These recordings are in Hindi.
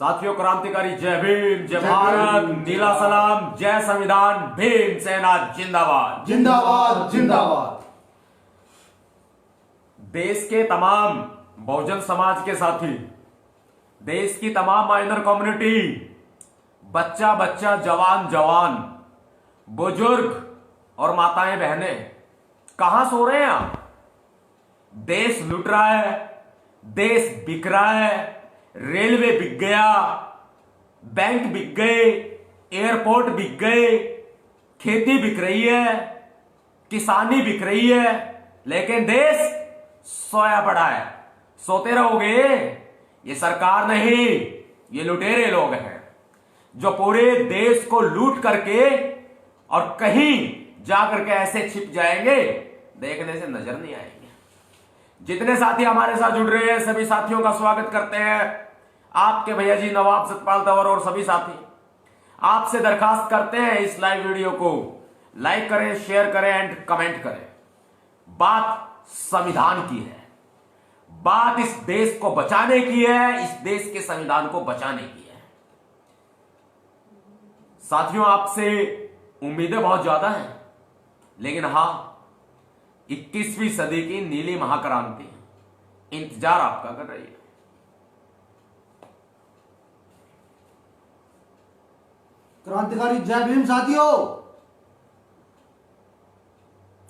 साथियों, क्रांतिकारी जय भीम, जय भारत, नीला सलाम, जय संविधान, भीम सेना जिंदाबाद जिंदाबाद जिंदाबाद। देश के तमाम बहुजन समाज के साथी, देश की तमाम माइनर कम्युनिटी, बच्चा बच्चा, जवान जवान, बुजुर्ग और माताएं बहनें कहां सो रहे हैं आप? देश लूट रहा है, देश बिक रहा है, रेलवे बिक गया, बैंक बिक गए, एयरपोर्ट बिक गए, खेती बिक रही है, किसानी बिक रही है, लेकिन देश सोया पड़ा है। सोते रहोगे? ये सरकार नहीं, ये लुटेरे लोग हैं जो पूरे देश को लूट करके और कहीं जाकर के ऐसे छिप जाएंगे, देखने से नजर नहीं आएंगे। जितने साथी हमारे साथ जुड़ रहे हैं, सभी साथियों का स्वागत करते हैं। आपके भैया जी नवाब सतपाल तंवर और सभी साथी आपसे दरखास्त करते हैं, इस लाइव वीडियो को लाइक करें, शेयर करें एंड कमेंट करें। बात संविधान की है, बात इस देश को बचाने की है, इस देश के संविधान को बचाने की है। साथियों, आपसे उम्मीदें बहुत ज्यादा हैं, लेकिन हां, 21वीं सदी की नीली महाक्रांति इंतजार आपका कर रही है। क्रांतिकारी जय भीम साथियों,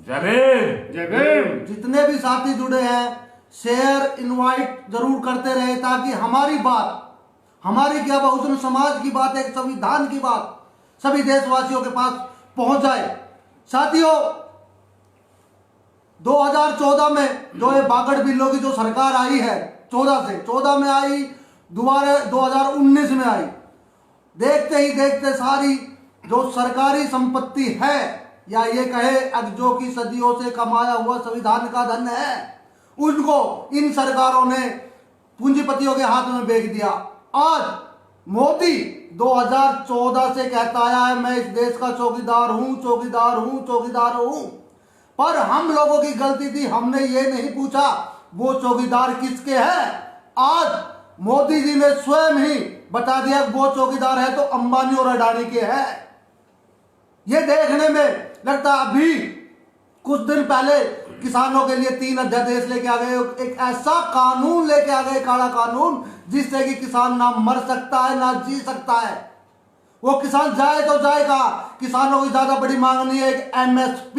जय भीम जय भीम। जितने भी साथी जुड़े हैं, शेयर इनवाइट जरूर करते रहे ताकि हमारी बात, हमारी क्या बहुजन समाज की बात, एक संविधान की बात सभी देशवासियों के पास पहुंच जाए। साथियों, 2014 में जो ये बागड़ बिल्लों की जो सरकार आई है, 14 में आई, दोबारा 2019 में आई। देखते ही देखते सारी जो सरकारी संपत्ति है, या ये कहे जो कि सदियों से कमाया हुआ संविधान का धन है, उनको इन सरकारों ने पूंजीपतियों के हाथ में बेच दिया। आज मोदी 2014 से कहता आया है, मैं इस देश का चौकीदार हूं, चौकीदार हूं, चौकीदार हूं। पर हम लोगों की गलती थी, हमने ये नहीं पूछा वो चौकीदार किसके है। आज मोदी जी ने स्वयं ही बता दिया वो चौकीदार है तो अंबानी और अडानी के है। ये देखने में लगता अभी कुछ दिन पहले किसानों के लिए 3 अध्यादेश लेके आ गए, एक ऐसा कानून लेके आ गए, काला कानून, जिससे कि किसान ना मर सकता है ना जी सकता है। वो किसान जाए तो जाएगा। किसानों की ज्यादा बड़ी मांग नहीं है, एक MSP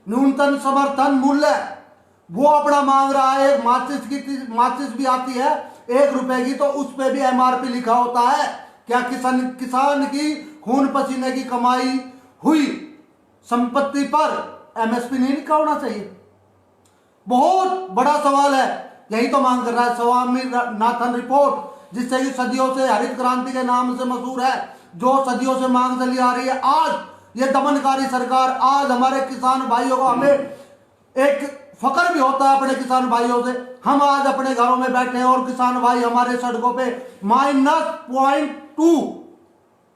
न्यूनतम समर्थन मूल्य वो अपना मांग रहा है। माचिस भी आती है 1 रुपए की, तो उस पर भी MRP लिखा होता है। क्या किसान की खून पसीने की कमाई हुई संपत्ति पर MSP नहीं लिखा होना चाहिए? बहुत बड़ा सवाल है। यही तो मांग कर रहा है स्वामीनाथन रिपोर्ट, जिससे कि सदियों से हरित क्रांति के नाम से मशहूर है, जो सदियों से मांग चली आ रही है। आज ये दमनकारी सरकार, आज हमारे किसान भाइयों को, हमें एक फकर भी होता है अपने किसान भाइयों से। हम आज अपने घरों में बैठे हैं और किसान भाई हमारे सड़कों पे -0.2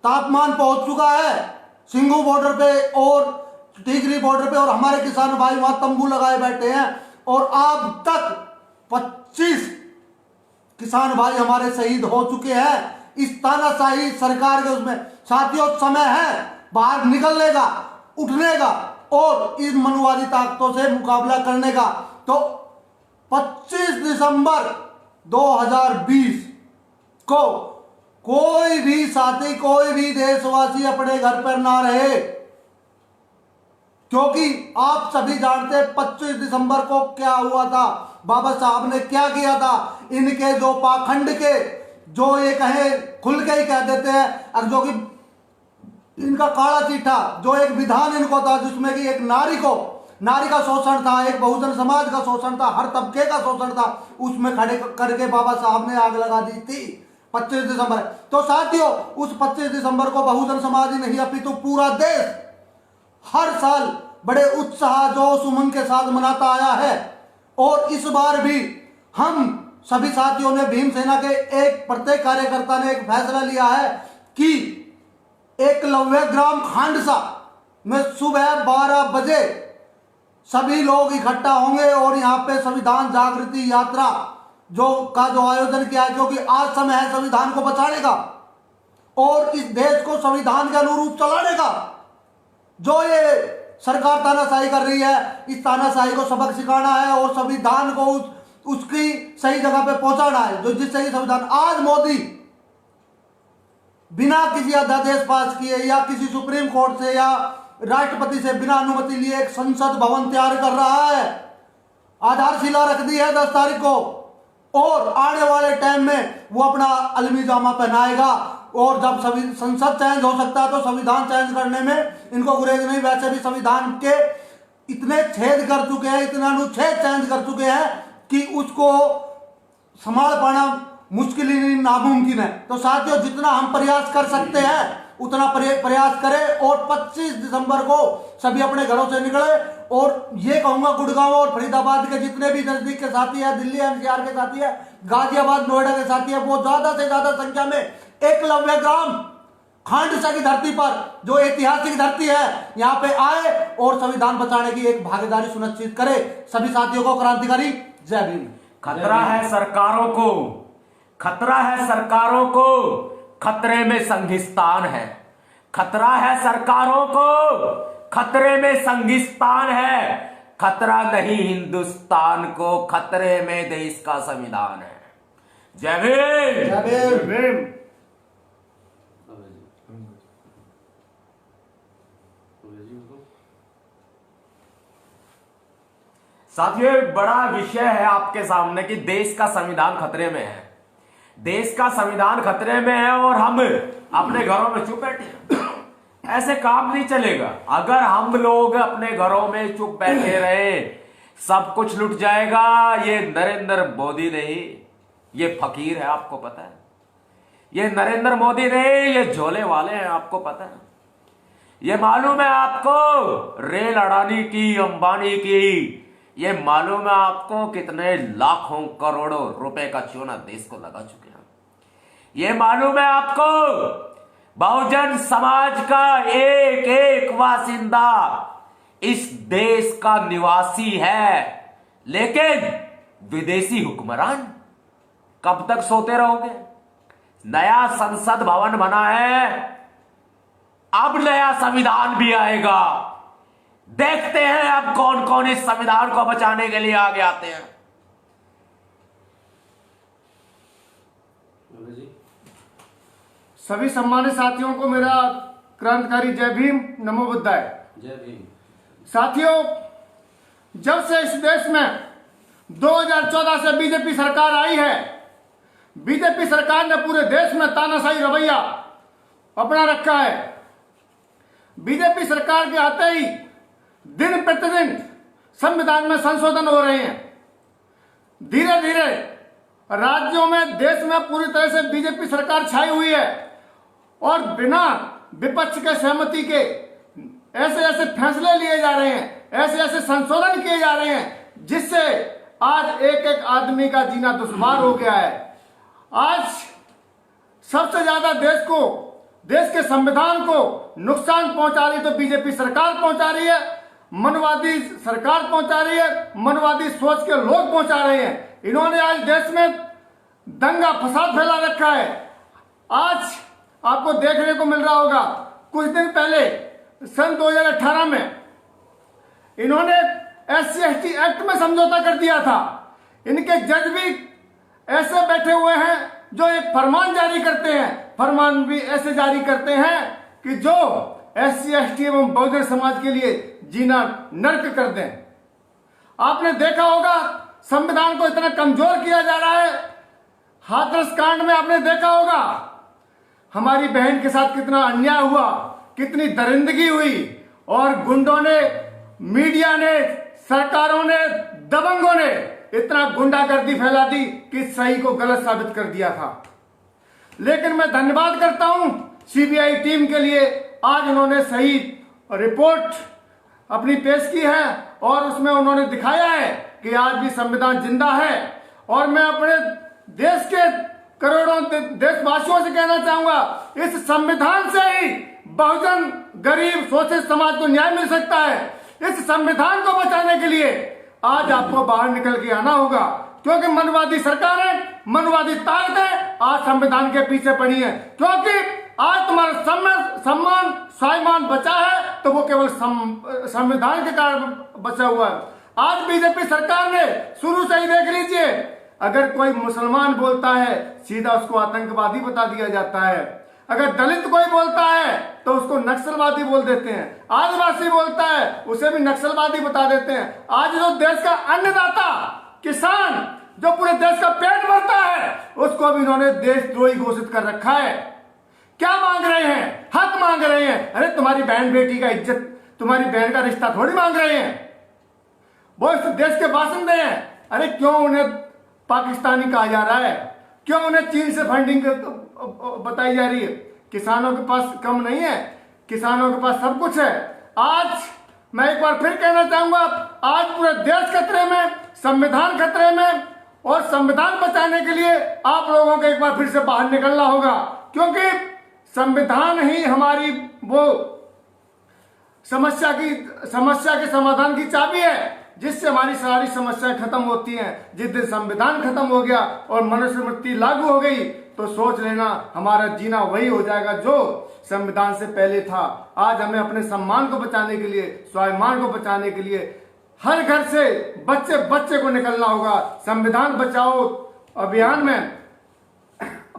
तापमान पहुंच चुका है सिंघू बॉर्डर पे और टिकरी बॉर्डर पे, और हमारे किसान भाई वहां तंबू लगाए बैठे हैं। और अब तक 25 किसान भाई हमारे शहीद हो चुके हैं इस तानाशाही सरकार के उसमें। साथियों, समय है बाहर निकलने का, उठने का और इन मनुवादी ताकतों से मुकाबला करने का। तो 25 दिसंबर 2020 को कोई भी साथी, कोई भी देशवासी अपने घर पर ना रहे, क्योंकि आप सभी जानते हैं 25 दिसंबर को क्या हुआ था, बाबा साहब ने क्या किया था। इनके जो पाखंड के, जो ये कहे खुल के ही कह देते हैं, और जो कि इनका काला चिट्ठा, जो एक विधान इनको था जिसमें कि एक नारी का शोषण था, एक बहुजन समाज का शोषण था, हर तबके का शोषण था, उसमें खड़े करके बाबा साहब ने आग लगा दी थी 25 दिसंबर। तो साथियों, उस 25 दिसंबर को बहुजन समाज ही नहीं अपितु पूरा देश हर साल बड़े उत्साह, जोश, उमंग के साथ मनाता आया है। और इस बार भी हम सभी साथियों ने, भीम सेना के एक प्रत्येक कार्यकर्ता ने एक फैसला लिया है कि एकलव्य ग्राम खांडसा में सुबह 12 बजे सभी लोग इकट्ठा होंगे और यहाँ पे संविधान जागृति यात्रा जो आयोजन किया है, क्योंकि आज समय है संविधान को बचाने का और इस देश को संविधान के अनुरूप चलाने का। जो ये सरकार तानाशाही कर रही है, इस तानाशाही को सबक सिखाना है और संविधान को उसकी सही जगह पे पहुंचाना है, जो जिससे संविधान। आज मोदी बिना किसी अध्यादेश पास किए या किसी सुप्रीम कोर्ट से या राष्ट्रपति से बिना अनुमति लिए एक संसद भवन तैयार कर रहा है, आधारशिला रख दी है 10 तारीख को, और आने वाले टाइम में वो अपना अलमी जामा पहनाएगा। और जब संसद चेंज हो सकता है तो संविधान चेंज करने में इनको गुरेज नहीं। वैसे भी संविधान के इतने छेद कर चुके हैं, इतने अनुच्छेद चेंज कर चुके हैं कि उसको संभाल पाना मुश्किल ही नामुमकिन है। तो साथियों, जितना हम प्रयास कर सकते हैं उतना प्रयास करें और 25 दिसंबर को सभी अपने घरों से निकले। और ये कहूंगा, गुड़गांव और फरीदाबाद के जितने भी नजदीक के साथी है, दिल्ली एनसीआर के साथी है, गाजियाबाद नोएडा के साथी है, वो ज्यादा से ज्यादा संख्या में एकलव्य ग्राम खांडसा की धरती पर, जो ऐतिहासिक धरती है, यहाँ पे आए और संविधान बचाने की एक भागीदारी सुनिश्चित करे। सभी साथियों को क्रांतिकारी जय भीम। खतरा है सरकारों को, खतरा है सरकारों को, खतरे में संघिस्तान है। खतरा है सरकारों को, खतरे में संघिस्तान है। खतरा नहीं हिंदुस्तान को, खतरे में देश का संविधान है। जय भीम। जय भीम। साथियों, एक बड़ा विषय है आपके सामने कि देश का संविधान खतरे में है। देश का संविधान खतरे में है और हम अपने घरों में चुप बैठे हैं। ऐसे काम नहीं चलेगा। अगर हम लोग अपने घरों में चुप बैठे रहे, सब कुछ लुट जाएगा। ये नरेंद्र मोदी नहीं, ये फकीर है, आपको पता है। ये नरेंद्र मोदी नहीं, ये झोले वाले हैं, आपको पता है। ये मालूम है आपको रेल अडानी की, अंबानी की, ये मालूम है आपको कितने लाखों करोड़ों रुपए का चूना देश को लगा चुके हैं। ये मालूम है आपको बहुजन समाज का एक एक वासिंदा इस देश का निवासी है, लेकिन विदेशी हुक्मरान। कब तक सोते रहोगे? नया संसद भवन बना है, अब नया संविधान भी आएगा। देखते हैं अब कौन कौन इस संविधान को बचाने के लिए आगे आते हैं। सभी सम्मानित साथियों को मेरा क्रांतिकारी जय भीम, नमो बुद्धाय। जय भीम। साथियों, जब से इस देश में 2014 से बीजेपी सरकार आई है, बीजेपी सरकार ने पूरे देश में तानाशाही रवैया अपना रखा है। बीजेपी सरकार के आते ही दिन प्रतिदिन संविधान में संशोधन हो रहे हैं। धीरे धीरे राज्यों में, देश में पूरी तरह से बीजेपी सरकार छाई हुई है और बिना विपक्ष के सहमति के ऐसे ऐसे फैसले लिए जा रहे हैं, ऐसे ऐसे संशोधन किए जा रहे हैं, जिससे आज एक एक आदमी का जीना दुश्वार हो गया है। आज सबसे ज्यादा देश के संविधान को नुकसान पहुंचा रही तो बीजेपी सरकार पहुंचा रही है, मनवादी सरकार पहुंचा रही है, मनवादी सोच के लोग पहुंचा रहे हैं। इन्होंने आज देश में दंगा फसाद फैला रखा है। आज आपको देखने को मिल रहा होगा, कुछ दिन पहले सन 2018 में इन्होंने SC/ST एक्ट में समझौता कर दिया था। इनके जज भी ऐसे बैठे हुए हैं जो एक फरमान जारी करते हैं, फरमान भी ऐसे जारी करते हैं कि जो SC/ST एवं बहुजन समाज के लिए जीना नर्क कर दें। आपने देखा होगा संविधान को इतना कमजोर किया जा रहा है। हाथरस कांड में आपने देखा होगा हमारी बहन के साथ कितना अन्याय हुआ, कितनी दरिंदगी हुई, और गुंडों ने, मीडिया ने, सरकारों ने, दबंगों ने इतना गुंडागर्दी फैला दी कि सही को गलत साबित कर दिया था। लेकिन मैं धन्यवाद करता हूं CBI टीम के लिए। आज उन्होंने सही रिपोर्ट अपनी पेश की है और उसमें उन्होंने दिखाया है कि आज भी संविधान जिंदा है। और मैं अपने देश के करोड़ों देशवासियों से कहना चाहूंगा, इस संविधान से ही बहुजन, गरीब, शोषित समाज को न्याय मिल सकता है। इस संविधान को बचाने के लिए आज आपको बाहर निकल के आना होगा। क्योंकि मनवादी सरकारें, मनवादी ताकतें आज संविधान के पीछे पड़ी है। क्योंकि आज तुम्हारा सम्मान स्वाभिमान बचा है तो वो केवल संविधान के कारण बचा हुआ है। आज बीजेपी सरकार ने शुरू से ही देख लीजिए, अगर कोई मुसलमान बोलता है सीधा उसको आतंकवादी बता दिया जाता है, अगर दलित कोई बोलता है तो उसको नक्सलवादी बोल देते हैं, आदिवासी बोलता है उसे भी नक्सलवादी बता देते हैं। आज जो देश का अन्नदाता किसान जो पूरे देश का पेट भरता है उसको भी इन्होंने देशद्रोही घोषित कर रखा है। क्या मांग रहे हैं? हक मांग रहे हैं। अरे तुम्हारी बहन बेटी का इज्जत, तुम्हारी बहन का रिश्ता थोड़ी मांग रहे हैं, वो इस देश के बासिंदे हैं। अरे क्यों उन्हें पाकिस्तानी कहा जा रहा है? क्यों उन्हें चीन से फंडिंग बताई जा रही है? किसानों के पास कम नहीं है, किसानों के पास सब कुछ है। आज मैं एक बार फिर कहना चाहूंगा, आज पूरे देश खतरे में, संविधान खतरे में, और संविधान बचाने के लिए आप लोगों को एक बार फिर से बाहर निकलना होगा। क्योंकि संविधान ही हमारी वो समस्या के समाधान की चाबी है, जिससे हमारी सारी समस्याएं खत्म होती हैं। जिस दिन संविधान खत्म हो गया और मनुस्मृति लागू हो गई तो सोच लेना हमारा जीना वही हो जाएगा जो संविधान से पहले था। आज हमें अपने सम्मान को बचाने के लिए, स्वाभिमान को बचाने के लिए हर घर से बच्चे बच्चे को निकलना होगा। संविधान बचाओ अभियान में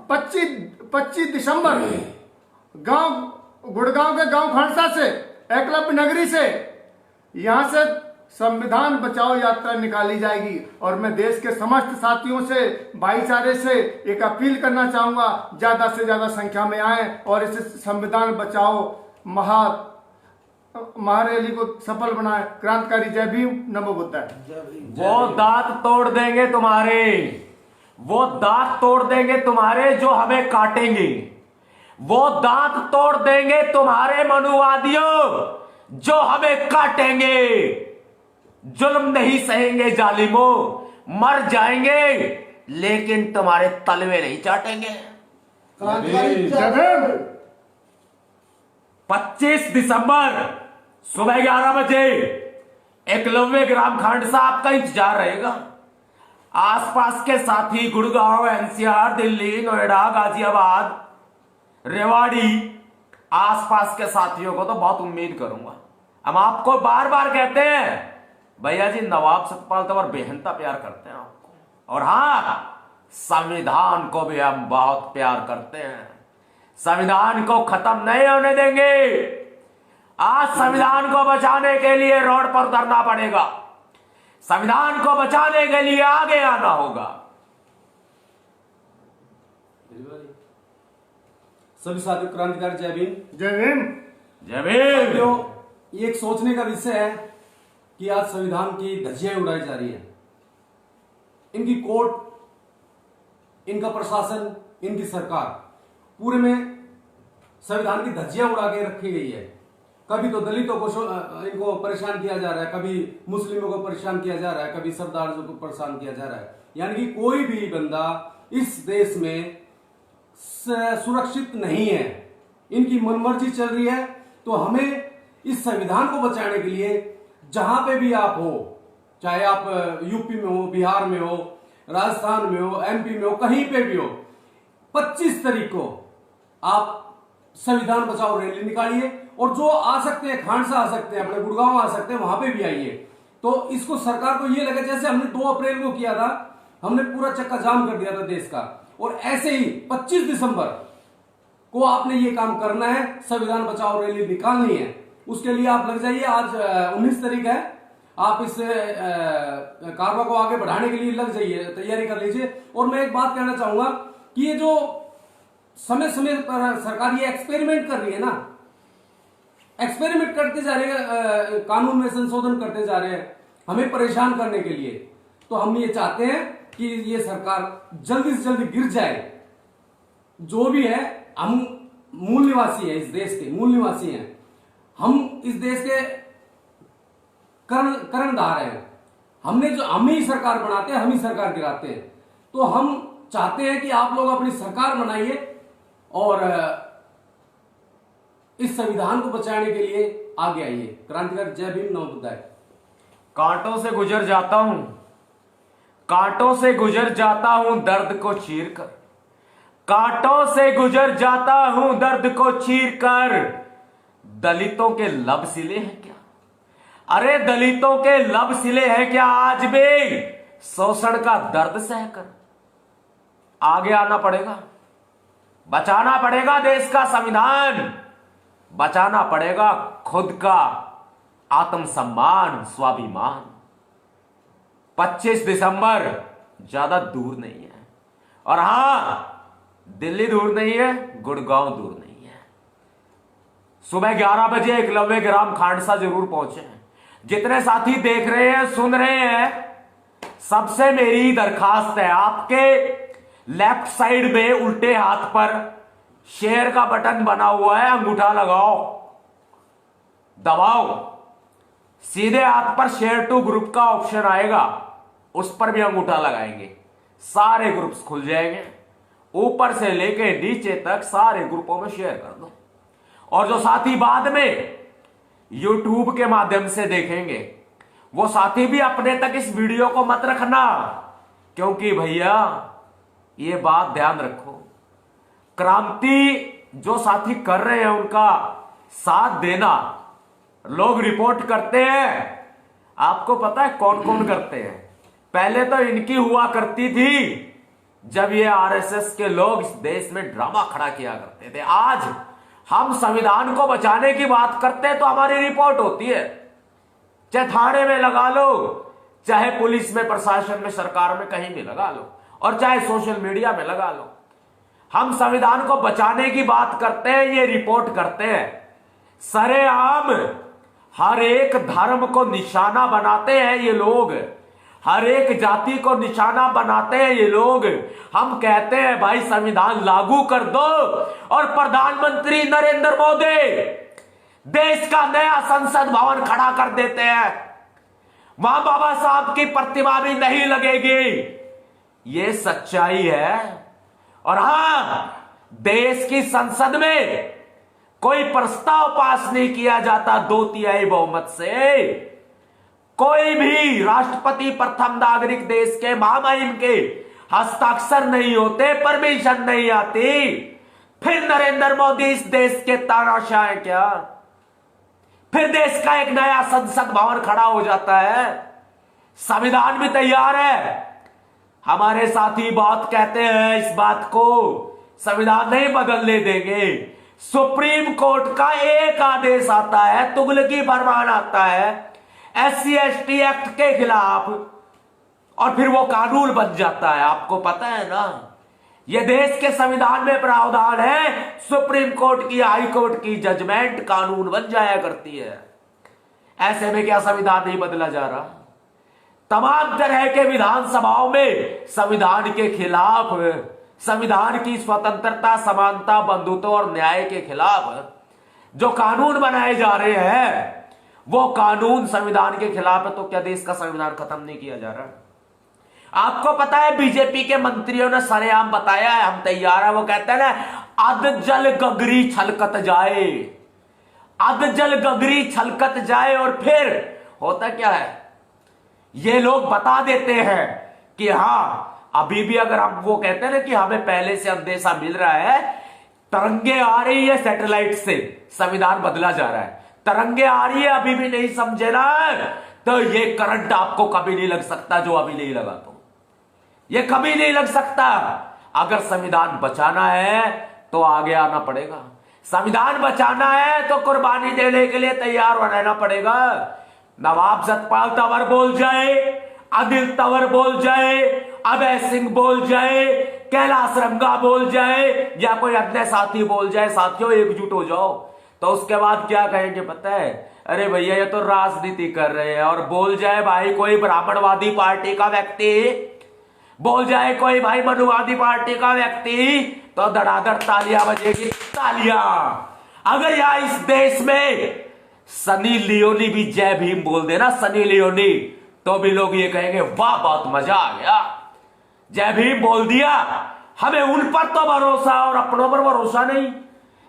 25 दिसंबर गुड़गांव के गांव खड़सा से, एकलव्य नगरी से, यहां से संविधान बचाओ यात्रा निकाली जाएगी। और मैं देश के समस्त साथियों से, भाईचारे से एक अपील करना चाहूंगा, ज्यादा से ज्यादा संख्या में आए और इस संविधान बचाओ महारैली को सफल बनाए। क्रांतिकारी जय भीम, नमो बुद्धाय। वो दांत तोड़ देंगे तुम्हारे, वो दांत तोड़ देंगे तुम्हारे जो हमें काटेंगे, वो दांत तोड़ देंगे तुम्हारे मनुवादियों जो हमें काटेंगे। जुल्म नहीं सहेंगे जालिमों, मर जाएंगे लेकिन तुम्हारे तलवे नहीं चाटेंगे। क्रांतिकारी जय भीम। 25 दिसंबर सुबह 11 बजे एकलव्य ग्राम खांडसा आपका इंतजार रहेगा। आसपास के साथी गुड़गांव, एनसीआर, दिल्ली, नोएडा, गाजियाबाद, रेवाड़ी, आसपास के साथियों को तो बहुत उम्मीद करूंगा। हम आपको बार बार कहते हैं भैया जी, नवाब सतपाल तंवर बेहनता प्यार करते हैं आपको, और हाँ, संविधान को भी हम बहुत प्यार करते हैं। संविधान को खत्म नहीं होने देंगे। आज संविधान को बचाने के लिए रोड पर उतरना पड़ेगा, संविधान को बचाने के लिए आगे आना होगा। सभी साथियों, क्रांतिकारी जय भीम। जय भीम। जय भीम। साथियों, ये एक सोचने का विषय है कि आज संविधान की धज्जियां उड़ाई जा रही है। इनकी कोर्ट, इनका प्रशासन, इनकी सरकार पूरे में संविधान की धज्जियां उड़ा के रखी गई है। कभी तो दलितों को इनको परेशान किया जा रहा है, कभी मुस्लिमों को परेशान किया जा रहा है, कभी सरदारों को परेशान किया जा रहा है। यानी कि कोई भी बंदा इस देश में सुरक्षित नहीं है। इनकी मनमर्जी चल रही है। तो हमें इस संविधान को बचाने के लिए जहां पे भी आप हो, चाहे आप यूपी में हो, बिहार में हो, राजस्थान में हो, एमपी में हो, कहीं पे भी हो, 25 तारीख को आप संविधान बचाओ रैली निकालिए। और जो आ सकते हैं, खांडसा आ सकते हैं, अपने गुड़गांव आ सकते हैं, वहां पे भी आइए। तो इसको सरकार को ये लगे जैसे हमने 2 अप्रैल को किया था, हमने पूरा चक्का जाम कर दिया था देश का, और ऐसे ही 25 दिसंबर को आपने ये काम करना है, संविधान बचाओ रैली निकालनी है। उसके लिए आप लग जाइए। आज 19 तारीख है, आप इस कारवा को आगे बढ़ाने के लिए लग जाइए, तैयारी कर लीजिए। और मैं एक बात कहना चाहूंगा कि ये जो समय समय पर सरकार ये एक्सपेरिमेंट कर रही है ना, एक्सपेरिमेंट करते जा रहे हैं, कानून में संशोधन करते जा रहे हैं हमें परेशान करने के लिए। तो हम ये चाहते हैं कि ये सरकार जल्दी से जल्दी गिर जाए। जो भी है, हम मूल निवासी हैं, इस देश के मूल निवासी हैं, हम इस देश के कर्णधार हैं। हम ही सरकार बनाते हैं, हम ही सरकार गिराते हैं। तो हम चाहते हैं कि आप लोग अपनी सरकार बनाइए और इस संविधान को बचाने के लिए आगे आइए। क्रांतिकारी जय भीम, नमो बुद्धाय। कांटों से गुजर जाता हूं, कांटों से गुजर जाता हूं दर्द को चीर कर, कांटों से गुजर जाता हूं दर्द को चीर कर। दलितों के लब सिले हैं क्या? अरे दलितों के लब सिले हैं क्या आज भी शोषण का दर्द सहकर? आगे आना पड़ेगा, बचाना पड़ेगा देश का संविधान, बचाना पड़ेगा खुद का आत्मसम्मान, स्वाभिमान। 25 दिसंबर ज्यादा दूर नहीं है, और हां दिल्ली दूर नहीं है, गुड़गांव दूर नहीं है। सुबह 11 बजे एकलव्य ग्राम खांडसा जरूर पहुंचे हैं। जितने साथी देख रहे हैं, सुन रहे हैं, सबसे मेरी दरखास्त है, आपके लेफ्ट साइड में उल्टे हाथ पर शेयर का बटन बना हुआ है, अंगूठा लगाओ, दबाओ। सीधे हाथ पर शेयर टू ग्रुप का ऑप्शन आएगा, उस पर भी अंगूठा लगाएंगे, सारे ग्रुप्स खुल जाएंगे। ऊपर से लेके नीचे तक सारे ग्रुपों में शेयर कर दो। और जो साथी बाद में YouTube के माध्यम से देखेंगे, वो साथी भी अपने तक इस वीडियो को मत रखना, क्योंकि भैया ये बात ध्यान रखो, क्रांति जो साथी कर रहे हैं उनका साथ देना। लोग रिपोर्ट करते हैं, आपको पता है कौन कौन करते हैं? पहले तो इनकी हुआ करती थी, जब ये आरएसएस के लोग इस देश में ड्रामा खड़ा किया करते थे। आज हम संविधान को बचाने की बात करते हैं तो हमारी रिपोर्ट होती है, चाहे थाने में लगा लो, चाहे पुलिस में, प्रशासन में, सरकार में, कहीं भी लगा लो, और चाहे सोशल मीडिया में लगा लो। हम संविधान को बचाने की बात करते हैं, ये रिपोर्ट करते हैं। सरेआम हर एक धर्म को निशाना बनाते हैं ये लोग, हर एक जाति को निशाना बनाते हैं ये लोग। हम कहते हैं भाई संविधान लागू कर दो, और प्रधानमंत्री नरेंद्र मोदी देश का नया संसद भवन खड़ा कर देते हैं, वहां बाबा साहब की प्रतिमा भी नहीं लगेगी। ये सच्चाई है। और हां, देश की संसद में कोई प्रस्ताव पास नहीं किया जाता 2/3 बहुमत से। कोई भी राष्ट्रपति, प्रथम नागरिक देश के महामहिम के हस्ताक्षर नहीं होते, परमिशन नहीं आती। फिर नरेंद्र मोदी इस देश के तानाशाह हैं क्या? फिर देश का एक नया संसद भवन खड़ा हो जाता है। संविधान भी तैयार है। हमारे साथी बात कहते हैं इस बात को, संविधान नहीं बदलने देंगे। सुप्रीम कोर्ट का एक आदेश आता है, तुगलकी फरमान आता है SC/ST एक्ट के खिलाफ, और फिर वो कानून बन जाता है। आपको पता है ना, ये देश के संविधान में प्रावधान है, सुप्रीम कोर्ट की, हाई कोर्ट की जजमेंट कानून बन जाया करती है। ऐसे में क्या संविधान नहीं बदला जा रहा? तमाम तरह के विधानसभाओं में संविधान के खिलाफ, संविधान की स्वतंत्रता, समानता, बंधुत्व और न्याय के खिलाफ जो कानून बनाए जा रहे हैं, वो कानून संविधान के खिलाफ है। तो क्या देश का संविधान खत्म नहीं किया जा रहा? आपको पता है बीजेपी के मंत्रियों ने सरेआम बताया है हम तैयार है। वो कहते हैं ना, अध जल गगरी छलकत जाए, अध जल गगरी छलकत जाए। और फिर होता क्या है, ये लोग बता देते हैं कि हां अभी भी अगर हम, वो कहते हैं ना कि हमें पहले से अंदेशा मिल रहा है, तरंगे आ रही है सैटेलाइट से, संविधान बदला जा रहा है, तरंगे आ रही है, अभी भी नहीं समझे ना, तो ये करंट आपको कभी नहीं लग सकता जो अभी नहीं लगा। तो ये कभी नहीं लग सकता। अगर संविधान बचाना है तो आगे आना पड़ेगा, संविधान बचाना है तो कुर्बानी देने के लिए तैयार रहना पड़ेगा। नवाब सतपाल तंवर बोल जाए, अनिल तंवर बोल जाए, अभय सिंह बोल जाए, कैलाश रंगा बोल जाए, या कोई अन्य साथी बोल जाए, साथियों एकजुट हो जाओ, तो उसके बाद क्या कहेंगे पता है? अरे भैया ये तो राजनीति कर रहे हैं। और बोल जाए भाई कोई ब्राह्मणवादी पार्टी का व्यक्ति, बोल जाए कोई भाई मनुवादी पार्टी का व्यक्ति, तो धड़ाधड़ तालियां बजेगी, तालियां। अगर यहां इस देश में सनी लियोनी भी जय भीम बोल देना, सनी लियोनी, तो भी लोग ये कहेंगे वाह बहुत मजा आ गया, जय भीम बोल दिया। हमें उन पर तो भरोसा और अपनों पर भरोसा नहीं।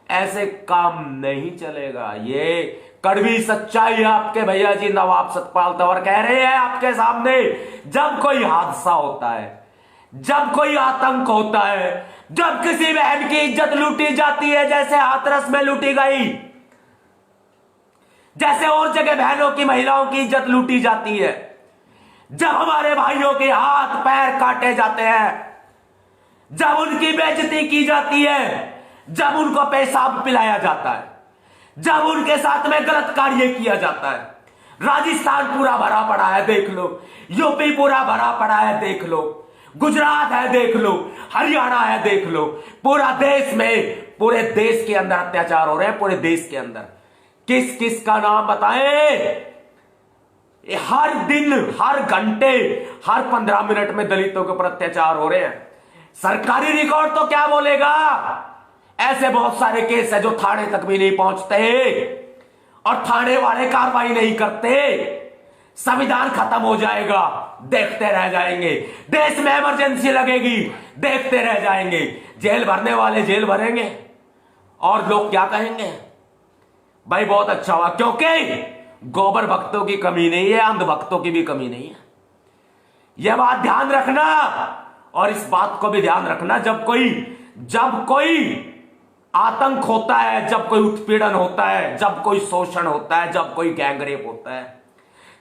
ऐसे काम नहीं चलेगा। ये कड़वी सच्चाई आपके भैया जी नवाब सतपाल तंवर कह रहे हैं आपके सामने। जब कोई हादसा होता है, जब कोई आतंक होता है, जब किसी बहन की इज्जत लूटी जाती है, जैसे हाथरस में लूटी गई, जैसे और जगह बहनों की महिलाओं की इज्जत लूटी जाती है, जब हमारे भाइयों के हाथ पैर काटे जाते हैं, जब उनकी बेइज्जती की जाती है, जब उनको पेशाब पिलाया जाता है, जब उनके साथ में गलत कार्य किया जाता है, राजस्थान पूरा भरा पड़ा है देख लो, यूपी पूरा भरा पड़ा है देख लो, गुजरात है देख लो, हरियाणा है देख लो, पूरा देश में, पूरे देश के अंदर अत्याचार हो रहे हैं। पूरे देश के अंदर किस किस का नाम बताएं? हर दिन, हर घंटे, हर 15 मिनट में दलितों के ऊपर अत्याचार हो रहे हैं। सरकारी रिकॉर्ड तो क्या बोलेगा? ऐसे बहुत सारे केस है जो थाने तक भी नहीं पहुंचते और थाने वाले कार्रवाई नहीं करते। संविधान खत्म हो जाएगा, देखते रह जाएंगे। देश में इमरजेंसी लगेगी, देखते रह जाएंगे। जेल भरने वाले जेल भरेंगे और लोग क्या कहेंगे? भाई बहुत अच्छा हुआ, क्योंकि गोबर भक्तों की कमी नहीं है, अंध भक्तों की भी कमी नहीं है। यह बात ध्यान रखना और इस बात को भी ध्यान रखना, जब कोई आतंक होता है, जब कोई उत्पीड़न होता है, जब कोई शोषण होता है, जब कोई गैंगरेप होता है,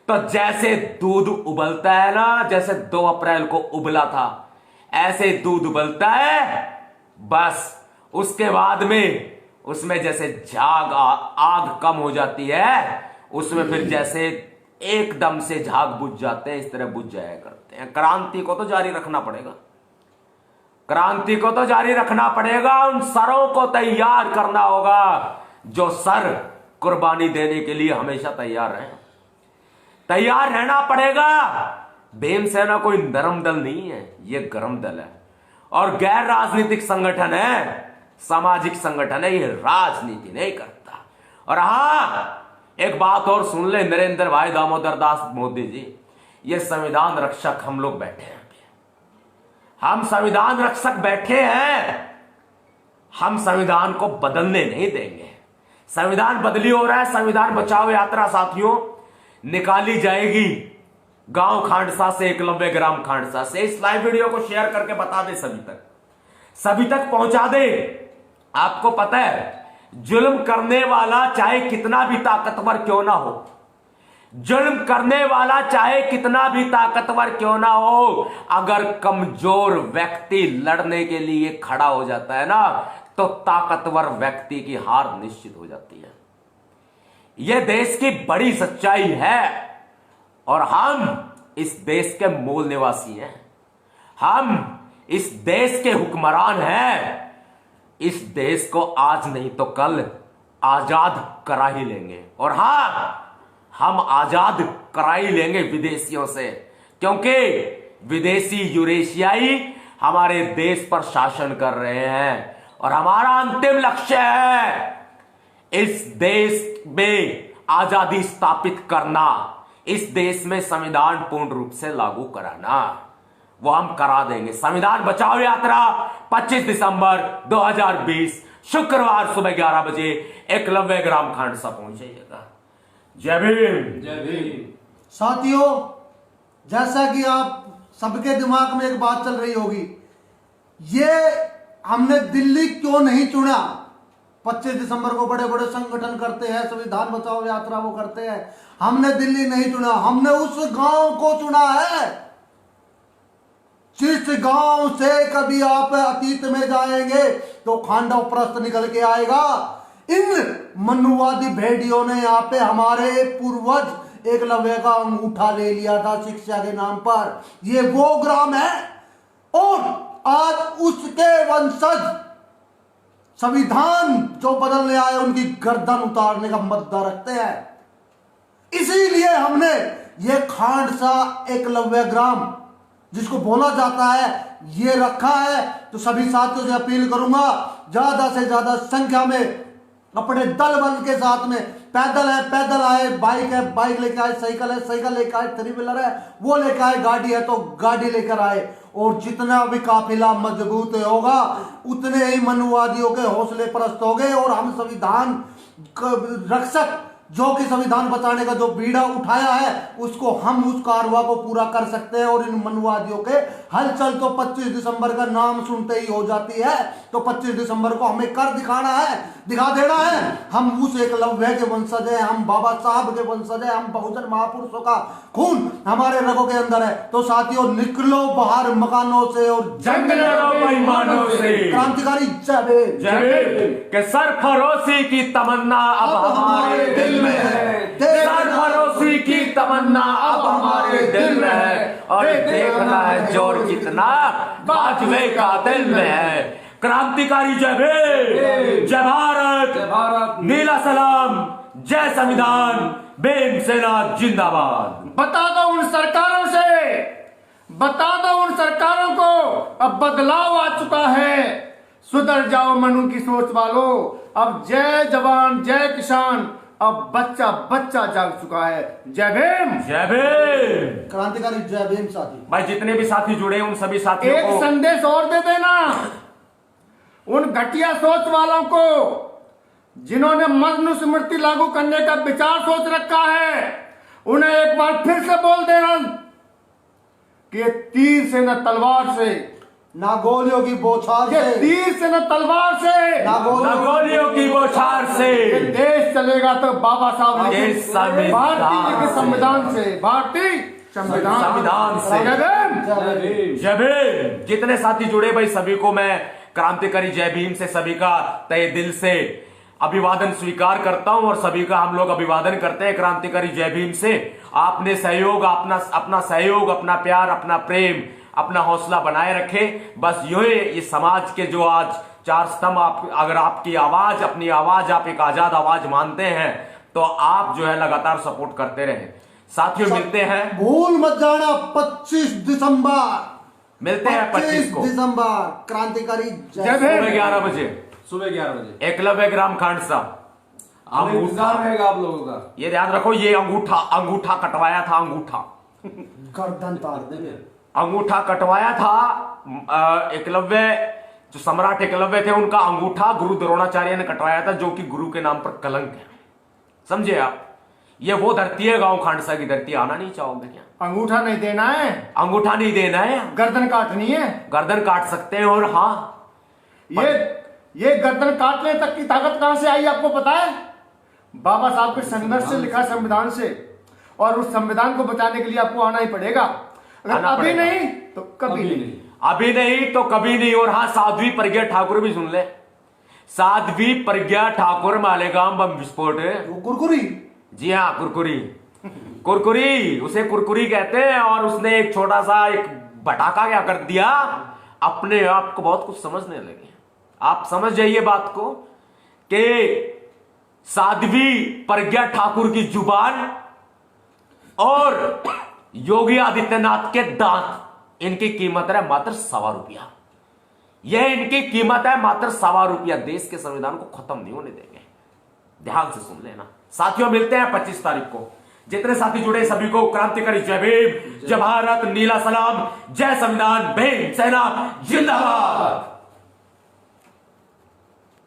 तो जैसे दूध उबलता है ना, जैसे 2 अप्रैल को उबला था, ऐसे दूध उबलता है। बस उसके बाद में उसमें जैसे आग कम हो जाती है, उसमें फिर जैसे एकदम से झाग बुझ जाते हैं, इस तरह बुझ जाया करते हैं। क्रांति को तो जारी रखना पड़ेगा, क्रांति को तो जारी रखना पड़ेगा। उन सरों को तैयार करना होगा जो सर कुर्बानी देने के लिए हमेशा तैयार रहे। तैयार रहना पड़ेगा। भीमसेना कोई नरम दल नहीं है, ये गरम दल है और गैर राजनीतिक संगठन है, सामाजिक संगठन है, ये राजनीति नहीं करता। और हां, एक बात और सुन ले नरेंद्र भाई दामोदर दास मोदी जी, ये संविधान रक्षक हम लोग बैठे हैं, हम संविधान रक्षक बैठे हैं, हम संविधान को बदलने नहीं देंगे। संविधान बदली हो रहा है। संविधान बचाओ यात्रा साथियों निकाली जाएगी गांव खांडसा से, एकलव्य ग्राम खांडसा से। इस लाइव वीडियो को शेयर करके बता दे, सभी तक पहुंचा दे। आपको पता है जुल्म करने वाला चाहे कितना भी ताकतवर क्यों ना हो, जुल्म करने वाला चाहे कितना भी ताकतवर क्यों ना हो, अगर कमजोर व्यक्ति लड़ने के लिए खड़ा हो जाता है ना, तो ताकतवर व्यक्ति की हार निश्चित हो जाती है। यह देश की बड़ी सच्चाई है और हम इस देश के मूल निवासी हैं, हम इस देश के हुक्मरान हैं। इस देश को आज नहीं तो कल आजाद करा ही लेंगे। और हां, हम आजाद करा ही लेंगे विदेशियों से, क्योंकि विदेशी यूरेशियाई हमारे देश पर शासन कर रहे हैं और हमारा अंतिम लक्ष्य है इस देश में आजादी स्थापित करना, इस देश में संविधान पूर्ण रूप से लागू कराना। वो हम करा देंगे। संविधान बचाओ यात्रा 25 दिसंबर 2020 शुक्रवार सुबह 11 बजे एकलव्य ग्राम खांडसा पहुंचेगा। जय भीम। जय भीम। साथियों, जैसा कि आप सबके दिमाग में एक बात चल रही होगी, ये हमने दिल्ली क्यों नहीं चुना? 25 दिसंबर को बड़े बड़े संगठन करते हैं, संविधान बचाओ यात्रा वो करते हैं। हमने दिल्ली नहीं चुना, हमने उस गांव को चुना है जिस गांव से कभी आप अतीत में जाएंगे तो खांडव प्रस्थ निकल के आएगा। इन मनुवादी भेड़ियों ने यहाँ पे हमारे पूर्वज एकलव्य का अंगूठा ले लिया था शिक्षा के नाम पर। ये वो ग्राम है और आज उसके वंशज संविधान जो बदलने आए उनकी गर्दन उतारने का मुद्दा रखते हैं। इसीलिए हमने ये खांडसा एकलव्य ग्राम जिसको बोला जाता है ये रखा है। तो सभी साथियों से अपील करूंगा, ज्यादा से ज्यादा संख्या में अपने दल बल के साथ में, पैदल है पैदल आए, बाइक है बाइक लेकर आए, साइकिल है साइकिल लेकर आए, 3 व्हीलर है वो लेकर आए, गाड़ी है तो गाड़ी लेकर आए। और जितना भी काफिला मजबूत होगा उतने ही मनुवादियों के हौसले परस्त हो गए और हम संविधान रक्षक जो कि संविधान बचाने का जो बीड़ा उठाया है उसको हम उस कारवा को पूरा कर सकते हैं। और इन मनुवादियों के हलचल तो 25 दिसंबर का नाम सुनते ही हो जाती है। तो 25 दिसंबर को हमें कर दिखाना है, दिखा देना है। हम उस एकलव्य के वंशज हैं, हम बाबा साहब के वंशज हैं, हम बहुजन महापुरुषों का खून हमारे रगों के अंदर है। तो साथियों निकलो बाहर मकानों से और जंग लड़ो बेईमानों से। क्रांतिकारी जय भीम। जय भीम के सरफरोशी की तमन्ना अब हमारे दिल में है, सरफरोशी की तमन्ना अब हमारे दिल में है। और देखना है जोर कितना बाजवे का दिल में है। क्रांतिकारी जय भीम, जय भारत, जय भारत, नीला सलाम, जय संविधान, भीमसेना जिंदाबाद। बता दो उन सरकारों से, बता दो उन सरकारों को अब बदलाव आ चुका है। सुधर जाओ मनु की सोच वालों, अब जय जवान जय किसान, अब बच्चा बच्चा जाग चुका है। जय भीम, जय भीम। क्रांतिकारी जय भीम। साथी भाई जितने भी साथी जुड़े हैं उन सभी साथियों एक को संदेश और दे देना उन घटिया सोच वालों को जिन्होंने मनुस्मृति लागू करने का विचार सोच रखा है। उन्हें एक बार फिर से बोल देना कि तीर से न तलवार से, ना गोलियों की बौछार ये से, तीर से न तलवार से, ना गोलियों की बौछार से ये देश चलेगा तो बाबा साहब ये संविधान भारतीय के संविधान से, भारतीय संविधान से। जय भीम। जय भीम। जय भीम। जितने साथी जुड़े भाई सभी को मैं क्रांतिकारी जय भीम से सभी का तहे दिल से अभिवादन स्वीकार करता हूं और सभी का हम लोग अभिवादन करते हैं क्रांतिकारी जय भीम से। आपने सहयोग, अपना सहयोग, अपना प्यार, अपना प्रेम, अपना हौसला बनाए रखे। बस ये समाज के जो आज चार स्तंभ, आप अगर आपकी आवाज, अपनी आवाज आप एक आजाद आवाज मानते हैं तो आप जो है लगातार सपोर्ट करते रहे। साथियों मिलते हैं, भूल मत जाना 25 दिसंबर, मिलते हैं 25 को दिसंबर क्रांतिकारी जय जय भीम। सुबह 11 बजे सुबह 11 बजे एकलव्य ग्राम खांडसा। हमें इंतजार रहेगा आप लोगों का। ये ध्यान रखो, ये अंगूठा कटवाया था, अंगूठा गर्दन तार देंगे। अंगूठा कटवाया था एकलव्य, जो सम्राट एकलव्य थे उनका अंगूठा गुरु द्रोणाचार्य ने कटवाया था, जो कि गुरु के नाम पर कलंक है। समझे आप? ये वो धरती है, गांव खांडसा की धरती। आना नहीं चाहोगे क्या? अंगूठा नहीं देना है, अंगूठा नहीं देना है, गर्दन काटनी है। गर्दन काट सकते हैं। और हाँ, ये गर्दन काटने तक की ताकत कहां से आई आपको पता है? बाबा साहब के संघर्ष से लिखा संविधान से। और उस संविधान को बचाने के लिए आपको आना ही पड़ेगा। अगर आना अभी पड़ेगा। नहीं तो कभी नहीं। अभी नहीं तो कभी नहीं। और हाँ, साध्वी प्रज्ञा ठाकुर भी सुन ले। साध्वी प्रज्ञा ठाकुर मालेगांव बम विस्फोट है। वो कुरकुरी, जी हाँ, कुरकुरी, कुरकुरी, उसे कुरकुरी कहते हैं। और उसने एक छोटा सा एक भटाका क्या कर दिया, अपने आप को बहुत कुछ समझने लगे। आप समझ जाइए बात को कि साध्वी प्रज्ञा ठाकुर की जुबान और योगी आदित्यनाथ के दांत, इनकी कीमत है मात्र ₹1.25। यह इनकी कीमत है मात्र ₹1.25। देश के संविधान को खत्म नहीं होने देंगे। ध्यान से सुन लेना साथियों। मिलते हैं 25 तारीख को। जितने साथी जुड़े सभी को क्रांतिकारी जय भीम, जय भारत, नीला सलाम, जय संविधान, भीमसेना जिंदाबाद।